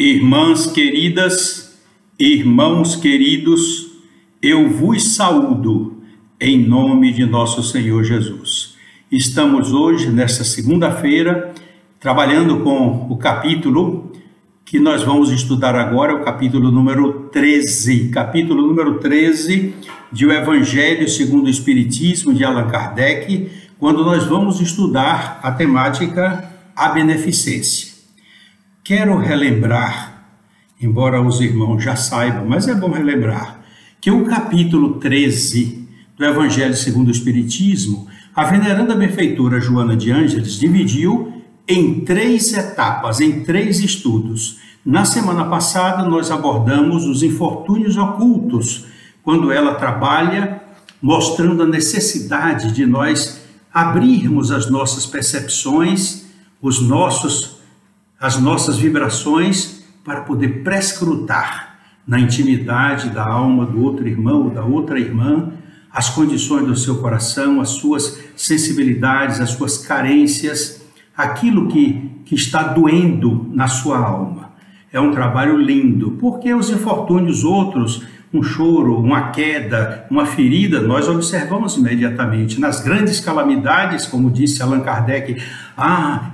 Irmãs queridas, irmãos queridos, eu vos saúdo em nome de nosso Senhor Jesus. Estamos hoje, nesta segunda-feira, trabalhando com o capítulo que nós vamos estudar agora, o capítulo número 13. Capítulo número 13 de O Evangelho segundo o Espiritismo, de Allan Kardec, quando nós vamos estudar a temática A Beneficência. Quero relembrar, embora os irmãos já saibam, mas é bom relembrar, que o capítulo 13 do Evangelho segundo o Espiritismo, a veneranda benfeitora Joana de Ângeles dividiu em 3 etapas, em 3 estudos. Na semana passada nós abordamos os infortúnios ocultos, quando ela trabalha mostrando a necessidade de nós abrirmos as nossas percepções, as nossas vibrações, para poder prescrutar na intimidade da alma do outro irmão ou da outra irmã as condições do seu coração, as suas sensibilidades, as suas carências, aquilo que está doendo na sua alma. É um trabalho lindo, porque os infortúnios outros, um choro, uma queda, uma ferida, nós observamos imediatamente. Nas grandes calamidades, como disse Allan Kardec,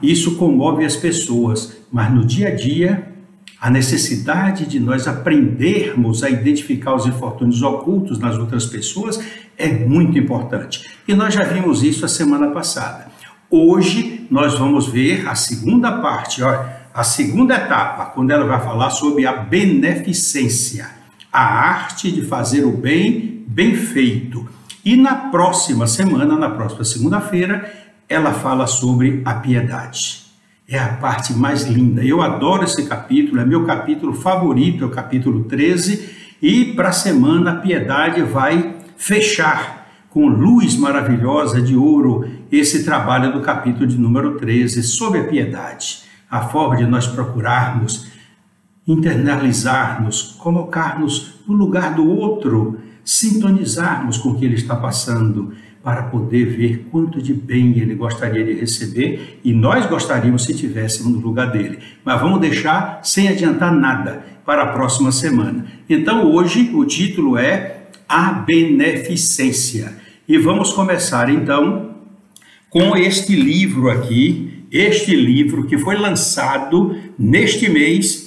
isso comove as pessoas, mas no dia a dia, a necessidade de nós aprendermos a identificar os infortúnios ocultos nas outras pessoas é muito importante. E nós já vimos isso a semana passada. Hoje nós vamos ver a segunda parte, a segunda etapa, quando ela vai falar sobre a beneficência, a arte de fazer o bem, bem feito. E na próxima semana, na próxima segunda-feira, ela fala sobre a piedade. É a parte mais linda. Eu adoro esse capítulo, é meu capítulo favorito, é o capítulo 13, e para a semana a piedade vai fechar com luz maravilhosa de ouro esse trabalho do capítulo de número 13 sobre a piedade. A forma de nós procurarmos internalizarmos, colocarmos no lugar do outro, sintonizarmos com o que ele está passando, para poder ver quanto de bem ele gostaria de receber, e nós gostaríamos se estivéssemos no lugar dele. Mas vamos deixar sem adiantar nada para a próxima semana. Então hoje o título é A Beneficência. E vamos começar então com este livro aqui, este livro que foi lançado neste mês,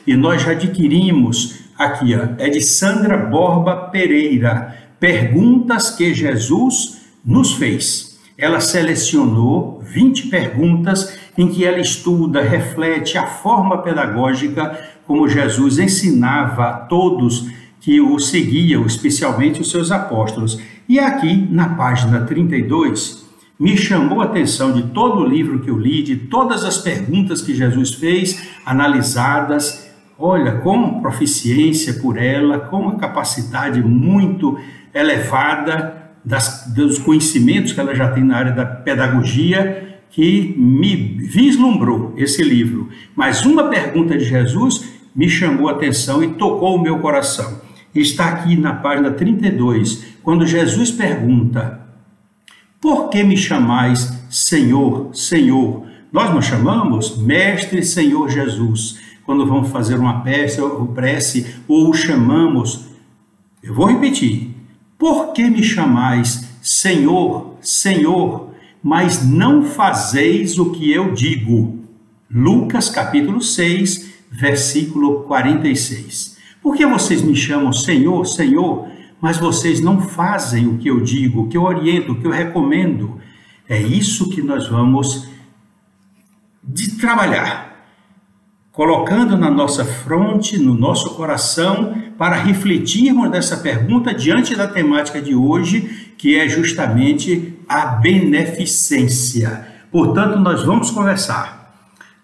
e nós já adquirimos aqui, é de Sandra Borba Pereira, Perguntas que Jesus nos fez. Ela selecionou 20 perguntas em que ela estuda, reflete a forma pedagógica como Jesus ensinava a todos que o seguiam, especialmente os seus apóstolos. E aqui, na página 32, me chamou a atenção de todo o livro que eu li, de todas as perguntas que Jesus fez, analisadas, olha, com proficiência por ela, com uma capacidade muito elevada dos conhecimentos que ela já tem na área da pedagogia, que me vislumbrou esse livro. Mas uma pergunta de Jesus me chamou a atenção e tocou o meu coração. Está aqui na página 32, quando Jesus pergunta: por que me chamais Senhor, Senhor? Nós nos chamamos Mestre Senhor Jesus. Quando vamos fazer uma prece ou o chamamos, eu vou repetir: por que me chamais Senhor, Senhor, mas não fazeis o que eu digo? Lucas capítulo 6, versículo 46. Por que vocês me chamam Senhor, Senhor, mas vocês não fazem o que eu digo, o que eu oriento, o que eu recomendo? É isso que nós vamos trabalhar, colocando na nossa fronte, no nosso coração, para refletirmos nessa pergunta diante da temática de hoje, que é justamente a beneficência. Portanto, nós vamos conversar.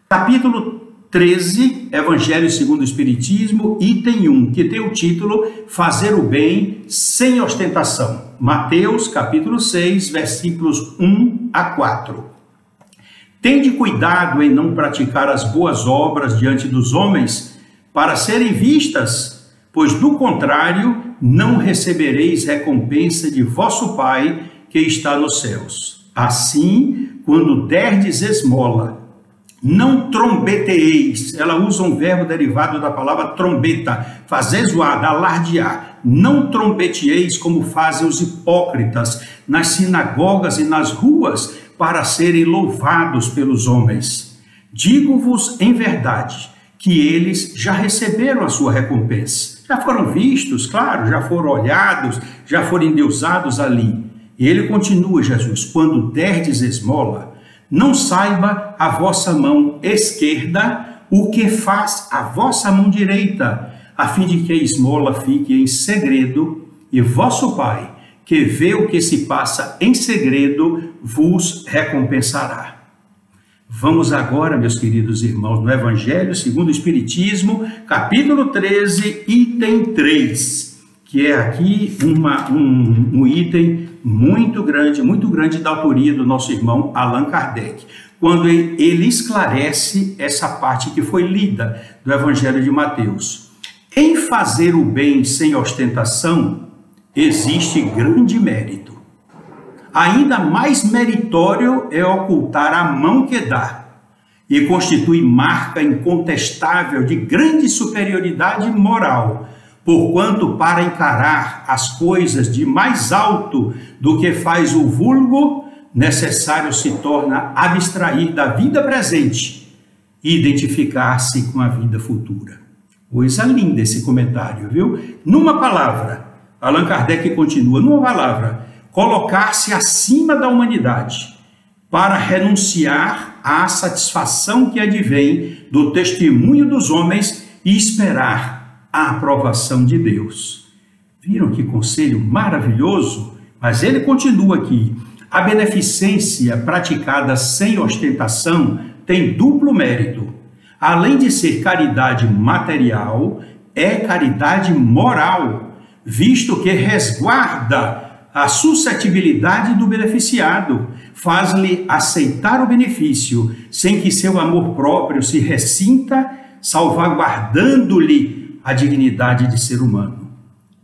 Capítulo 13, Evangelho segundo o Espiritismo, item 1, que tem o título Fazer o Bem Sem Ostentação. Mateus, capítulo 6, versículos 1 a 4. Tende cuidado em não praticar as boas obras diante dos homens, para serem vistas, pois do contrário não recebereis recompensa de vosso Pai que está nos céus. Assim, quando derdes esmola, Não trombeteeis. Ela usa um verbo derivado da palavra trombeta, fazer zoada, alardear. Não trombeteeis como fazem os hipócritas nas sinagogas e nas ruas para serem louvados pelos homens. Digo-vos em verdade que eles já receberam a sua recompensa. Já foram vistos, claro, já foram olhados, já foram endeusados ali. E ele continua, Jesus, quando derdes esmola, não saiba a vossa mão esquerda o que faz a vossa mão direita, a fim de que a esmola fique em segredo, e vosso Pai, que vê o que se passa em segredo, vos recompensará. Vamos agora, meus queridos irmãos, no Evangelho segundo o Espiritismo, capítulo 13, item 3, que é aqui um item muito grande da autoria do nosso irmão Allan Kardec, quando ele esclarece essa parte que foi lida do Evangelho de Mateus. Em fazer o bem sem ostentação, existe grande mérito. Ainda mais meritório é ocultar a mão que dá, e constitui marca incontestável de grande superioridade moral, porquanto para encarar as coisas de mais alto do que faz o vulgo, necessário se torna abstrair da vida presente e identificar-se com a vida futura. Coisa linda esse comentário, viu? Numa palavra, Allan Kardec continua, numa palavra, colocar-se acima da humanidade para renunciar à satisfação que advém do testemunho dos homens e esperar a aprovação de Deus. Viram que conselho maravilhoso? Mas ele continua aqui. A beneficência praticada sem ostentação tem duplo mérito. Além de ser caridade material, é caridade moral, visto que resguarda a suscetibilidade do beneficiado, faz-lhe aceitar o benefício, sem que seu amor próprio se ressinta, salvaguardando-lhe a dignidade de ser humano.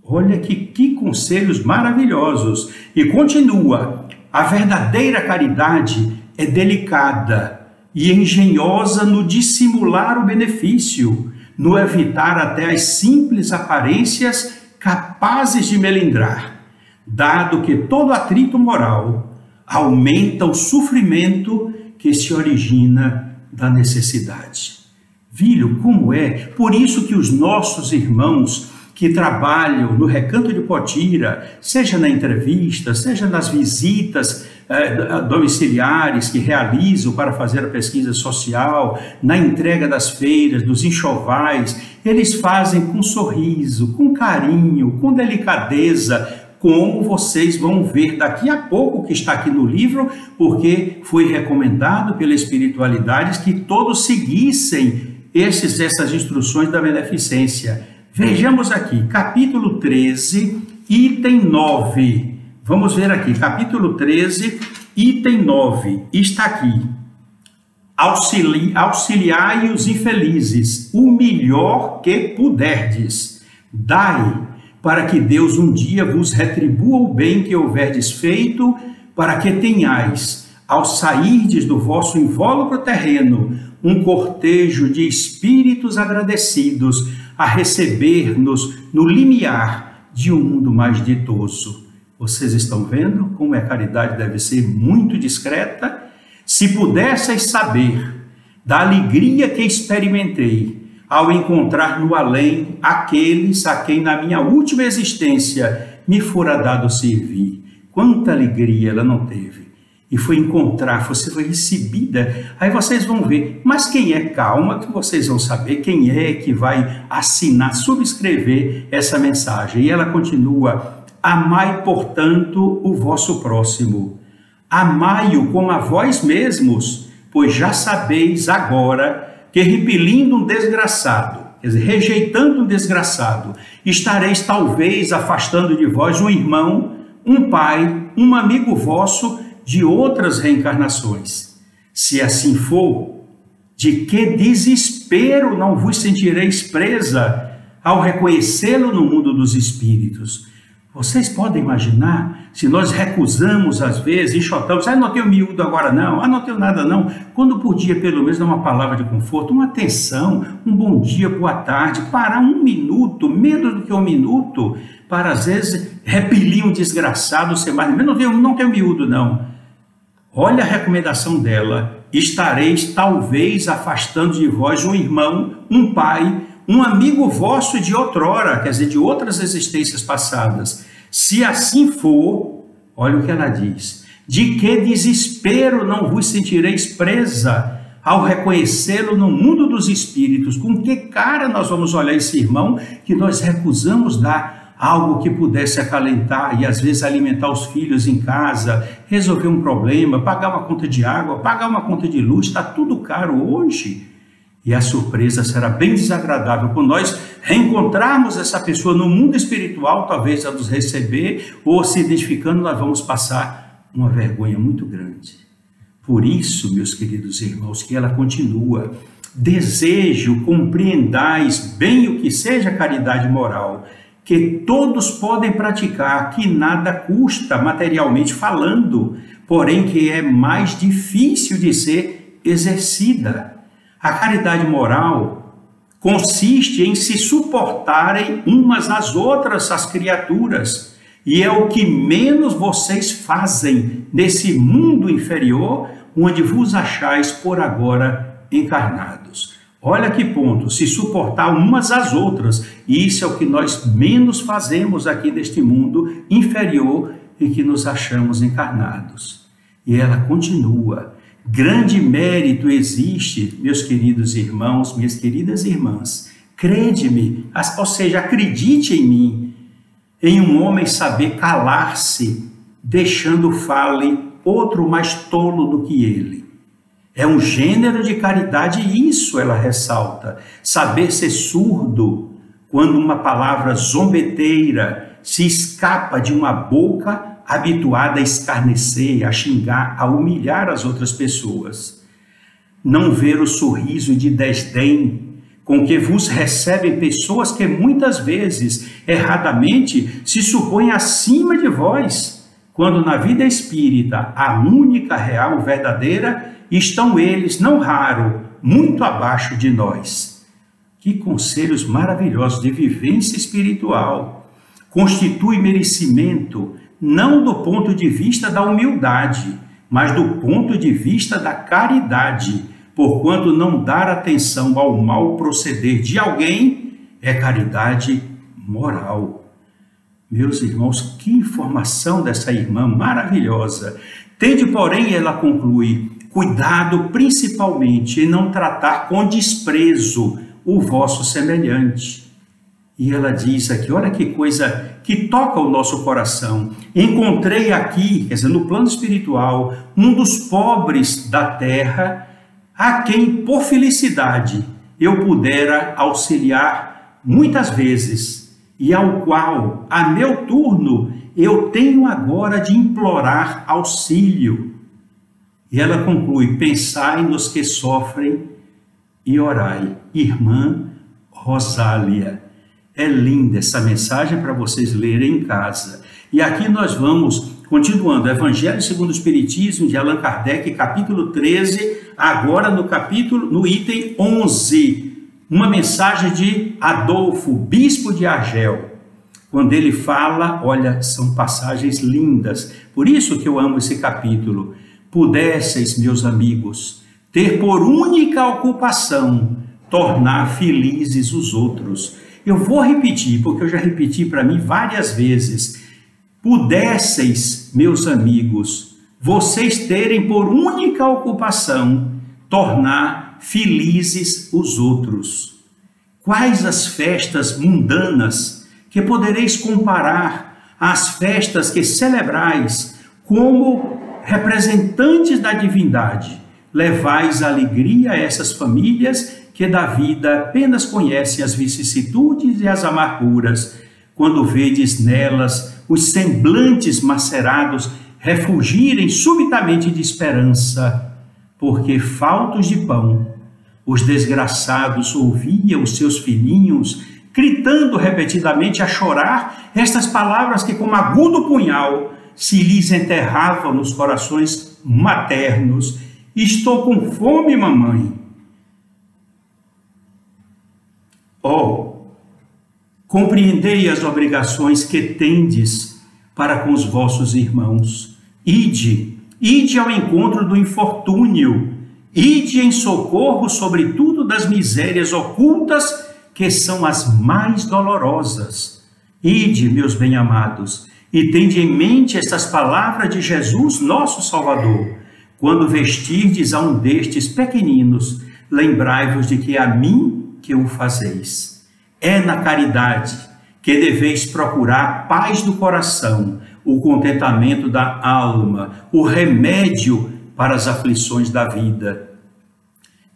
Olha que conselhos maravilhosos. E continua, a verdadeira caridade é delicada e engenhosa no dissimular o benefício, no evitar até as simples aparências capazes de melindrar, dado que todo atrito moral aumenta o sofrimento que se origina da necessidade. Viram como é? Por isso que os nossos irmãos que trabalham no Recanto de Potira, seja na entrevista, seja nas visitas domiciliares que realizam para fazer a pesquisa social, na entrega das feiras, dos enxovais, eles fazem com sorriso, com carinho, com delicadeza, como vocês vão ver daqui a pouco, que está aqui no livro, porque foi recomendado pela espiritualidade que todos seguissem essas instruções da beneficência. Vejamos aqui, capítulo 13, item 9. Vamos ver aqui, capítulo 13, item 9. Está aqui. Auxiliai os infelizes, o melhor que puderdes. Dai, para que Deus um dia vos retribua o bem que houverdes feito, para que tenhais, ao sairdes do vosso invólucro terreno, um cortejo de espíritos agradecidos a receber-nos no limiar de um mundo mais ditoso. Vocês estão vendo como a caridade deve ser muito discreta? Se pudesseis saber da alegria que experimentei ao encontrar no além aqueles a quem na minha última existência me fora dado servir. Quanta alegria ela não teve. E foi encontrar, você foi recebida. Aí vocês vão ver, mas quem é? Calma que vocês vão saber quem é que vai assinar, subscrever essa mensagem. E ela continua, amai, portanto, o vosso próximo. Amai-o como a vós mesmos, pois já sabeis agora que repelindo um desgraçado, quer dizer, rejeitando um desgraçado, estareis talvez afastando de vós um irmão, um pai, um amigo vosso de outras reencarnações. Se assim for, de que desespero não vos sentireis presa ao reconhecê-lo no mundo dos espíritos? Vocês podem imaginar se nós recusamos às vezes, enxotamos, não tenho miúdo agora não tenho nada não, quando podia pelo menos dar uma palavra de conforto, uma atenção, um bom dia, boa tarde, parar um minuto, menos do que um minuto, para às vezes repelir um desgraçado, ser mais, não tenho miúdo não. Olha a recomendação dela, estareis talvez afastando de vós um irmão, um pai, um amigo vosso de outrora, quer dizer, de outras existências passadas. Se assim for, olha o que ela diz, de que desespero não vos sentireis presa ao reconhecê-lo no mundo dos espíritos? Com que cara nós vamos olhar esse irmão que nós recusamos dar algo que pudesse acalentar e às vezes alimentar os filhos em casa, resolver um problema, pagar uma conta de água, pagar uma conta de luz, está tudo caro hoje. E a surpresa será bem desagradável quando nós reencontrarmos essa pessoa no mundo espiritual, talvez a nos receber ou se identificando, nós vamos passar uma vergonha muito grande. Por isso, meus queridos irmãos, que ela continua, desejo compreendais bem o que seja caridade moral, que todos podem praticar, que nada custa materialmente falando, porém que é mais difícil de ser exercida. A caridade moral consiste em se suportarem umas às outras, as criaturas, e é o que menos vocês fazem nesse mundo inferior, onde vos achais por agora encarnados. Olha que ponto, se suportar umas às outras, e isso é o que nós menos fazemos aqui neste mundo inferior em que nos achamos encarnados. E ela continua. Grande mérito existe, meus queridos irmãos, minhas queridas irmãs, crede-me, ou seja, acredite em mim, em um homem saber calar-se, deixando fale outro mais tolo do que ele. É um gênero de caridade e isso ela ressalta, saber ser surdo quando uma palavra zombeteira se escapa de uma boca habituada a escarnecer, a xingar, a humilhar as outras pessoas. Não ver o sorriso de desdém com que vos recebem pessoas que muitas vezes, erradamente, se supõem acima de vós, quando na vida espírita, a única, real, verdadeira, estão eles, não raro, muito abaixo de nós. Que conselhos maravilhosos de vivência espiritual! Constitui merecimento, não do ponto de vista da humildade, mas do ponto de vista da caridade, porquanto não dar atenção ao mau proceder de alguém é caridade moral. Meus irmãos, que informação dessa irmã maravilhosa. Tende, porém, ela conclui, cuidado principalmente em não tratar com desprezo o vosso semelhante. E ela diz aqui, olha que coisa que toca o nosso coração. Encontrei aqui, quer dizer, no plano espiritual, um dos pobres da terra, a quem, por felicidade, eu pudera auxiliar muitas vezes, e ao qual, a meu turno, eu tenho agora de implorar auxílio. E ela conclui, pensai nos que sofrem e orai. Irmã Rosália. É linda essa mensagem para vocês lerem em casa. E aqui nós vamos, continuando, Evangelho segundo o Espiritismo, de Allan Kardec, capítulo 13, agora no item 11, uma mensagem de Adolfo, bispo de Argel, quando ele fala, olha, são passagens lindas, por isso que eu amo esse capítulo. Pudesseis, meus amigos, ter por única ocupação tornar felizes os outros. Eu vou repetir, porque eu já repeti para mim várias vezes. Pudesseis, meus amigos, vocês terem por única ocupação tornar felizes os outros. Quais as festas mundanas que podereis comparar às festas que celebrais como representantes da divindade? Levais alegria a essas famílias que da vida apenas conhecem as vicissitudes e as amarguras, quando vedes nelas os semblantes macerados refugirem subitamente de esperança, porque faltos de pão, os desgraçados ouviam os seus filhinhos gritando repetidamente a chorar estas palavras que, como agudo punhal, se lhes enterravam nos corações maternos. Estou com fome, mamãe. Oh, compreendei as obrigações que tendes para com os vossos irmãos. Ide ao encontro do infortúnio, ide em socorro, sobretudo, das misérias ocultas, que são as mais dolorosas. Ide, meus bem-amados, e tende em mente estas palavras de Jesus, nosso Salvador. Quando vestirdes a um destes pequeninos, lembrai-vos de que é a mim que o fazeis. É na caridade que deveis procurar a paz do coração, o contentamento da alma, o remédio para as aflições da vida.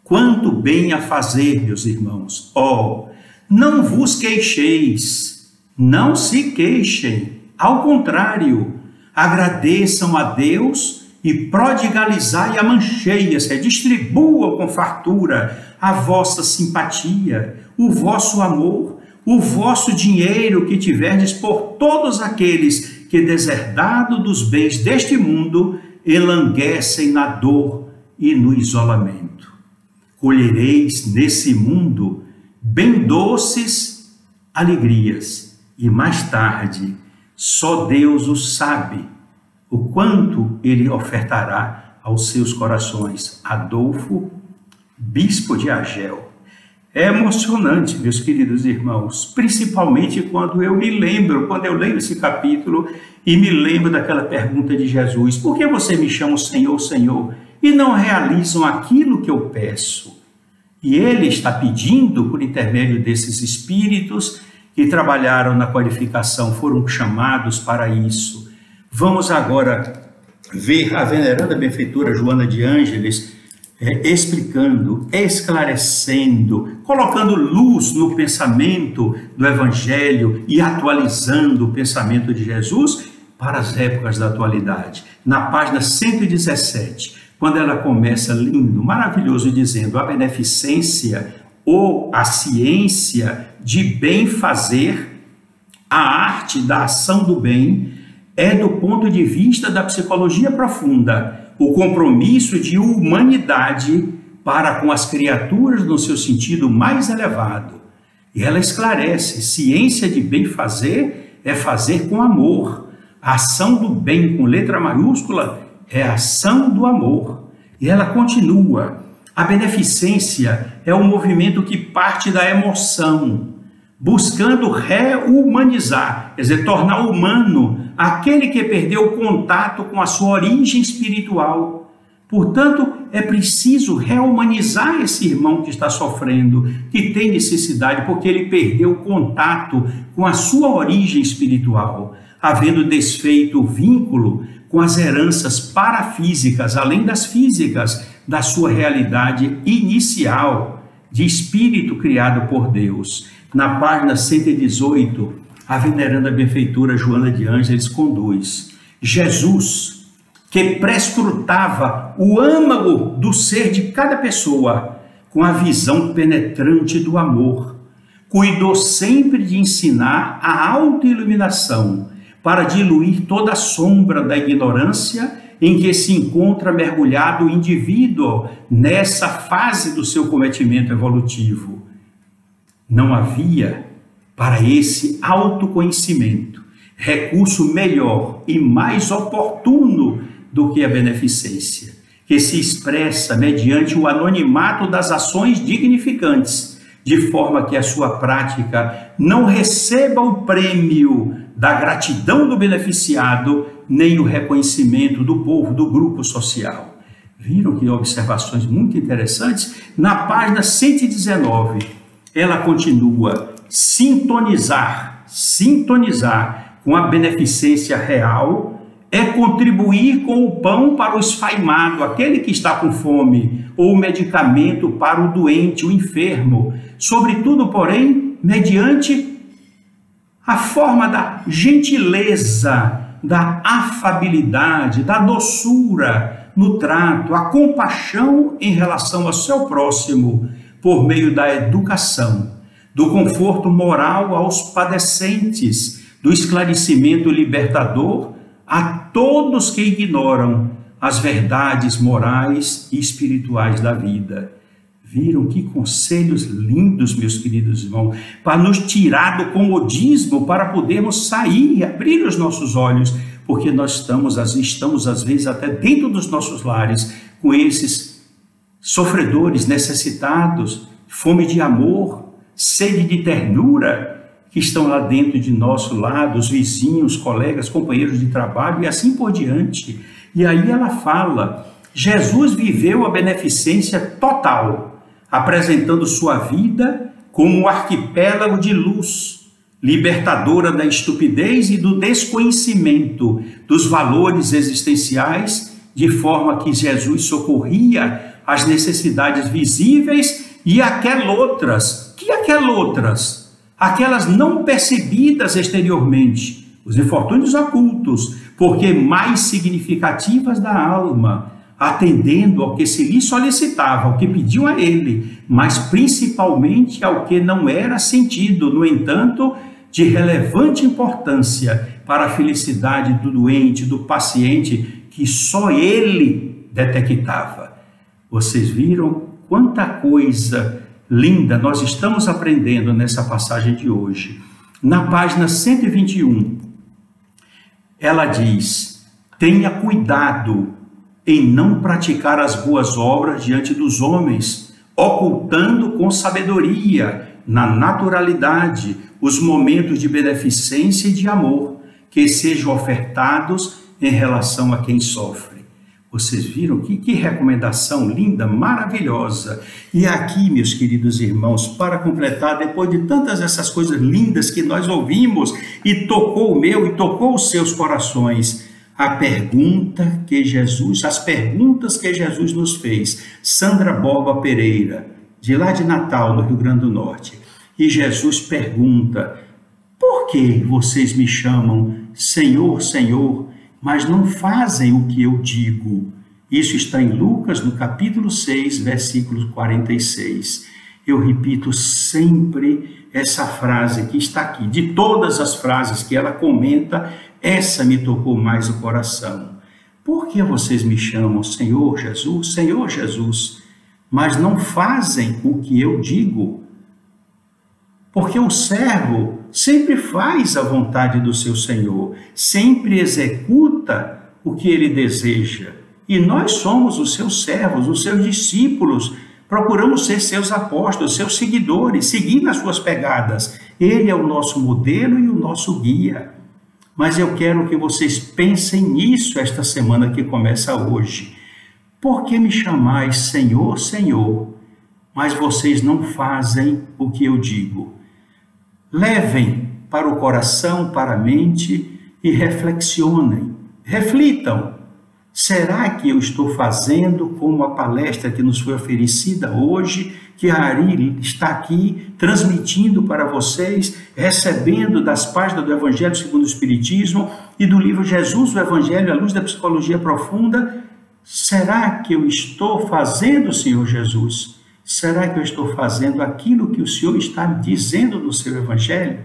Quanto bem a fazer, meus irmãos! Oh, não vos queixeis, não se queixem, ao contrário, agradeçam a Deus e prodigalizai a mancheias, distribuam com fartura a vossa simpatia, o vosso amor, o vosso dinheiro que tiverdes por todos aqueles que, deserdado dos bens deste mundo, enlanguecem na dor e no isolamento. Colhereis nesse mundo bem doces alegrias, e mais tarde, só Deus o sabe, o quanto ele ofertará aos seus corações. Adolfo, bispo de Argel. É emocionante, meus queridos irmãos, principalmente quando eu leio esse capítulo e me lembro daquela pergunta de Jesus: por que você me chama Senhor, Senhor, e não realizam aquilo que eu peço? E ele está pedindo, por intermédio desses espíritos que trabalharam na qualificação, foram chamados para isso. Vamos agora ver a veneranda benfeitora Joana de Ângeles explicando, esclarecendo, colocando luz no pensamento do Evangelho e atualizando o pensamento de Jesus para as épocas da atualidade. Na página 117, quando ela começa lindo, maravilhoso, dizendo: a beneficência ou a ciência de bem fazer, a arte da ação do bem, é, do ponto de vista da psicologia profunda, o compromisso de humanidade para com as criaturas no seu sentido mais elevado. E ela esclarece: ciência de bem fazer é fazer com amor. A ação do bem com letra maiúscula é a ação do amor. E ela continua: a beneficência é um movimento que parte da emoção, buscando rehumanizar, quer dizer, tornar humano aquele que perdeu o contato com a sua origem espiritual. Portanto, é preciso rehumanizar esse irmão que está sofrendo, que tem necessidade, porque ele perdeu o contato com a sua origem espiritual, havendo desfeito o vínculo com as heranças parafísicas, além das físicas, da sua realidade inicial de espírito criado por Deus. Na página 118, a veneranda benfeitora Joana de Ângeles conduz: Jesus, que prescrutava o âmago do ser de cada pessoa com a visão penetrante do amor, cuidou sempre de ensinar a autoiluminação para diluir toda a sombra da ignorância em que se encontra mergulhado o indivíduo nessa fase do seu cometimento evolutivo. Não havia, para esse autoconhecimento, recurso melhor e mais oportuno do que a beneficência, que se expressa mediante o anonimato das ações dignificantes, de forma que a sua prática não receba o prêmio da gratidão do beneficiado, nem o reconhecimento do povo, do grupo social. Viram que observações muito interessantes? Na página 119, ela continua: sintonizar com a beneficência real é contribuir com o pão para o esfaimado, aquele que está com fome, ou o medicamento para o doente, o enfermo, sobretudo, porém, mediante a forma da gentileza, da afabilidade, da doçura no trato, a compaixão em relação ao seu próximo, por meio da educação, do conforto moral aos padecentes, do esclarecimento libertador a todos que ignoram as verdades morais e espirituais da vida. Viram que conselhos lindos, meus queridos irmãos, para nos tirar do comodismo, para podermos sair e abrir os nossos olhos, porque nós estamos às vezes até dentro dos nossos lares com esses sofredores necessitados, fome de amor, sede de ternura, que estão lá dentro de nosso lado, os vizinhos, colegas, companheiros de trabalho e assim por diante. E aí ela fala, Jesus viveu a beneficência total, apresentando sua vida como um arquipélago de luz, libertadora da estupidez e do desconhecimento dos valores existenciais, de forma que Jesus socorria as necessidades visíveis e aquelas não percebidas exteriormente, os infortúnios ocultos, porque mais significativas da alma, atendendo ao que se lhe solicitava, ao que pediam a ele, mas principalmente ao que não era sentido, no entanto, de relevante importância para a felicidade do doente, do paciente, que só ele detectava. Vocês viram quanta coisa linda nós estamos aprendendo nessa passagem de hoje. Na página 121, ela diz: tenha cuidado em não praticar as boas obras diante dos homens, ocultando com sabedoria, na naturalidade, os momentos de beneficência e de amor que sejam ofertados em relação a quem sofre. Vocês viram que recomendação linda, maravilhosa. E aqui, meus queridos irmãos, para completar, depois de tantas essas coisas lindas que nós ouvimos, e tocou o meu e tocou os seus corações, as perguntas que Jesus nos fez. Sandra Borba Pereira, de lá de Natal, no Rio Grande do Norte. E Jesus pergunta: por que vocês me chamam Senhor, Senhor, mas não fazem o que eu digo? Isso está em Lucas, no capítulo 6, versículo 46. Eu repito sempre essa frase que está aqui. De todas as frases que ela comenta, essa me tocou mais o coração. Por que vocês me chamam Senhor Jesus, mas não fazem o que eu digo? Porque o servo sempre faz a vontade do seu Senhor, sempre executa o que ele deseja. E nós somos os seus servos, os seus discípulos, procuramos ser seus apóstolos, seus seguidores, seguir nas suas pegadas. Ele é o nosso modelo e o nosso guia. Mas eu quero que vocês pensem nisso esta semana que começa hoje. Por que me chamais Senhor, Senhor, mas vocês não fazem o que eu digo? Levem para o coração, para a mente e reflexionem, reflitam. Será que eu estou fazendo como a palestra que nos foi oferecida hoje, que a Ari está aqui transmitindo para vocês, recebendo das páginas do Evangelho segundo o Espiritismo e do livro Jesus, o Evangelho à luz da psicologia profunda? Será que eu estou fazendo, Senhor Jesus? Será que eu estou fazendo aquilo que o Senhor está dizendo no seu Evangelho?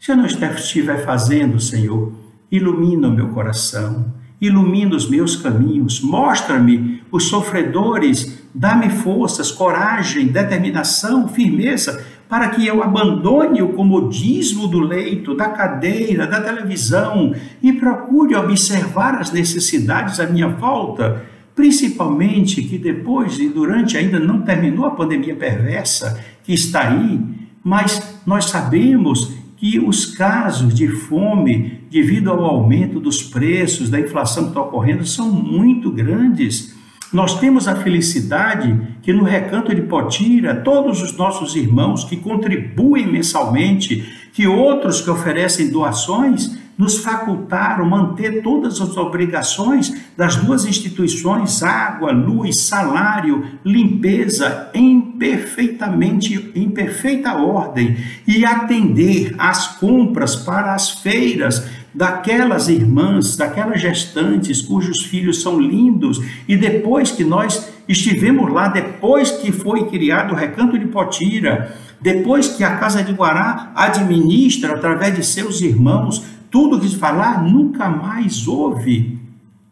Se eu não estiver fazendo, Senhor, ilumina o meu coração, ilumina os meus caminhos, mostra-me os sofredores, dá-me forças, coragem, determinação, firmeza, para que eu abandone o comodismo do leito, da cadeira, da televisão e procure observar as necessidades à minha volta, principalmente que depois e durante ainda não terminou a pandemia perversa que está aí, mas nós sabemos que os casos de fome, devido ao aumento dos preços, da inflação que está ocorrendo, são muito grandes. Nós temos a felicidade que no Recanto de Potira, todos os nossos irmãos que contribuem mensalmente, que outros que oferecem doações, nos facultaram manter todas as obrigações das duas instituições, água, luz, salário, limpeza, em perfeita ordem, e atender às compras para as feiras, daquelas irmãs, daquelas gestantes cujos filhos são lindos, e depois que nós estivemos lá, depois que foi criado o Recanto de Potira, depois que a Casa de Guará administra, através de seus irmãos, tudo que se falar, nunca mais houve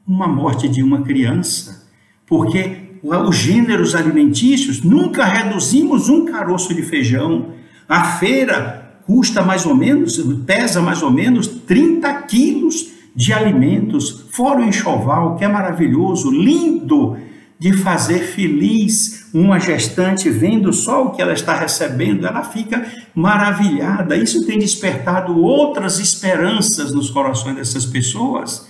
uma morte de uma criança, porque os gêneros alimentícios, nunca reduzimos um caroço de feijão. A feira custa mais ou menos, pesa mais ou menos 30 quilos de alimentos, fora o enxoval, que é maravilhoso, lindo, de fazer feliz uma gestante, vendo só o que ela está recebendo, ela fica maravilhada. Isso tem despertado outras esperanças nos corações dessas pessoas.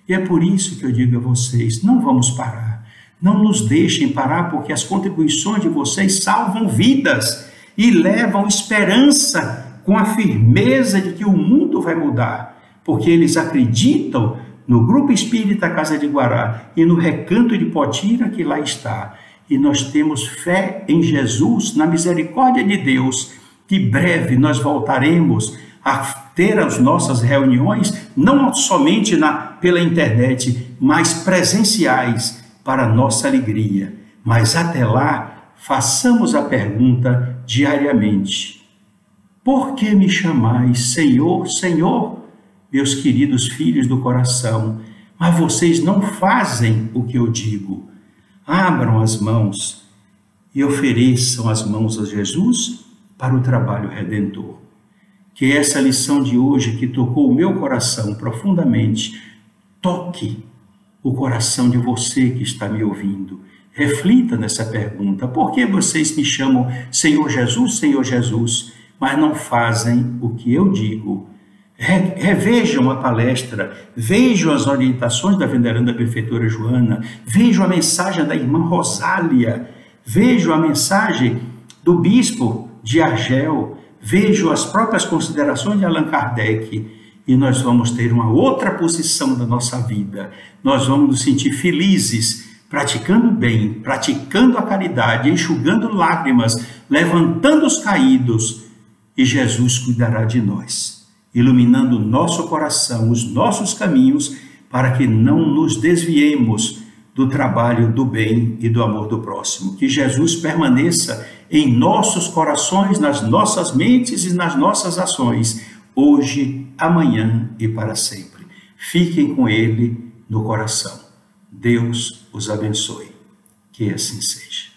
E é por isso que eu digo a vocês, não vamos parar. Não nos deixem parar, porque as contribuições de vocês salvam vidas e levam esperança com a firmeza de que o mundo vai mudar, porque eles acreditam no Grupo Espírita Casa de Guará e no Recanto de Potira que lá está. E nós temos fé em Jesus, na misericórdia de Deus, que breve nós voltaremos a ter as nossas reuniões, não somente pela internet, mas presenciais, para nossa alegria. Mas até lá, façamos a pergunta diariamente: por que me chamais Senhor, Senhor, meus queridos filhos do coração, mas vocês não fazem o que eu digo? Abram as mãos e ofereçam as mãos a Jesus para o trabalho redentor. Que essa lição de hoje, que tocou o meu coração profundamente, toque o coração de você que está me ouvindo. Reflita nessa pergunta: por que vocês me chamam Senhor Jesus, mas não fazem o que eu digo? Revejam a palestra, vejam as orientações da veneranda benfeitora Joana, vejam a mensagem da irmã Rosália, vejam a mensagem do bispo de Argel, vejam as próprias considerações de Allan Kardec, e nós vamos ter uma outra posição da nossa vida. Nós vamos nos sentir felizes, praticando o bem, praticando a caridade, enxugando lágrimas, levantando os caídos, e Jesus cuidará de nós, iluminando o nosso coração, os nossos caminhos, para que não nos desviemos do trabalho do bem e do amor do próximo. Que Jesus permaneça em nossos corações, nas nossas mentes e nas nossas ações, hoje, amanhã e para sempre. Fiquem com Ele no coração. Deus os abençoe. Que assim seja.